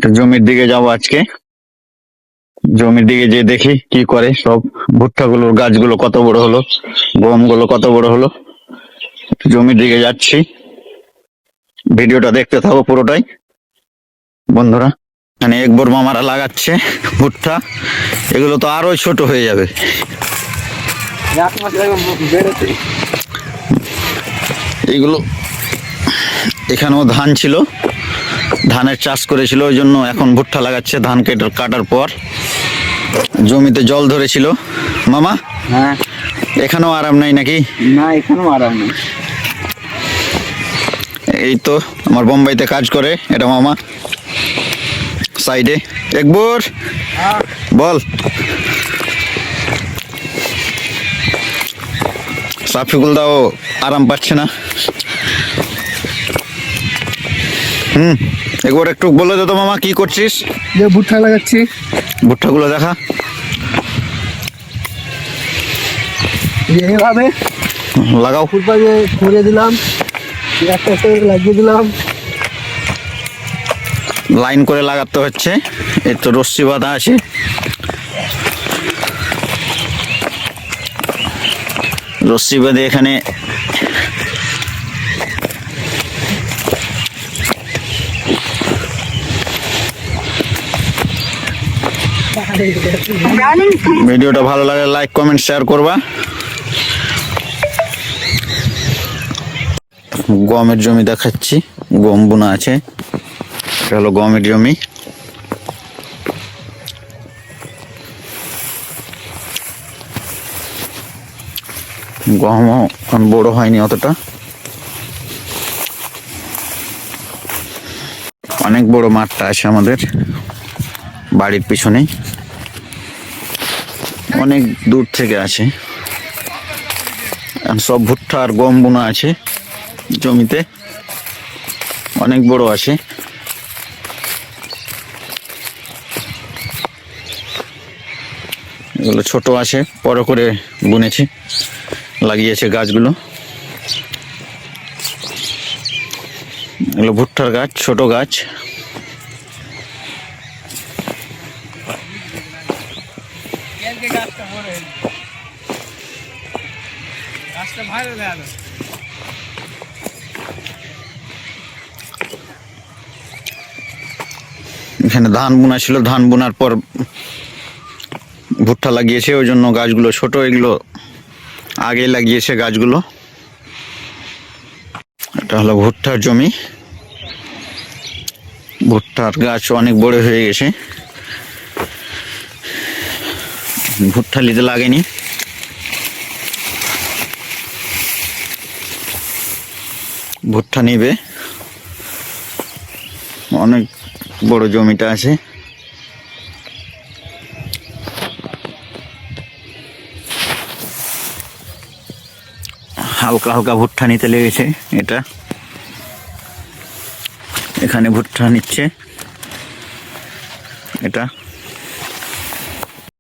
তো জমির দিকে যাবো আজকে। জমির দিকে যে দেখি কি করে সব ভুট্টাগুলোর গাছগুলো কত বড় হলো, গমগুলো কত বড় হলো। জমির দিকে যাচ্ছি, ভিডিওটা দেখতে থাকো পুরোটাই বন্ধুরা। মানে একবার মামারা লাগাচ্ছে ভুট্টা, এগুলো তো আরো ছোট হয়ে যাবে। এগুলো এখানেও ধান ছিল, ধানের চাষ করেছিল, ওই জন্য এখন ভুট্টা লাগাচ্ছে। ধান কাটার পর জমিতে জল ধরেছিল মামা। হ্যাঁ, এখানেও আরাম নাই নাকি? না এখানেও আরাম নেই। এই তো আমার বোম্বাইতে কাজ করে এটা মামা, সাইডে। একবার বল। সাফিকুল দাও আরাম পাচ্ছে না। একবার একটু বলে দে তো মামা, কি করছিস? যে ভুট্টা লাগাচ্ছি। ভুট্টাগুলো দেখা। এইভাবে লাগাও। ফুটপাতে ঘুরে দিলাম, একটা একটা করে লাগিয়ে দিলাম। লাইন করে লাগাতে হচ্ছে, এর তো রশ্মি বাঁধা আছে। রশ্মি বাঁধে এখানে ভিডিওটা ভালো লাগে লাইক কমেন্ট শেয়ার করবা। গমের জমি দেখাচ্ছি, গম বোনা আছে। এটা হলো গমের জমি। গমও এখন বড় হয়নি অতটা, অনেক বড় মাঠটা আছে আমাদের বাড়ির পিছনেই, অনেক দূর থেকে আছে। সব ভুট্টা আর গম বোনা আছে জমিতে, অনেক বড় আছে। এগুলো ছোট আছে, বড় করে বুনেছি, লাগিয়েছে গাছগুলো। এগুলো ভুট্টার গাছ, ছোট গাছ। এখানে ধান বোনা ছিল, ধান বোনার পর ভুট্টা লাগিয়েছে, ওই জন্য গাছগুলো ছোট। এগুলো আগে লাগিয়েছে গাছগুলো। এটা হলো ভুট্টার জমি। ভুট্টার গাছ অনেক বড় হয়ে গেছে। ভুট্টা নিতে লাগেনি, ভুট্টা নিবে। অনেক বড় জমিটা আছে। হালকা হালকা ভুট্টা নিতে লেগেছে। এটা এখানে ভুট্টা নিচ্ছে এটা।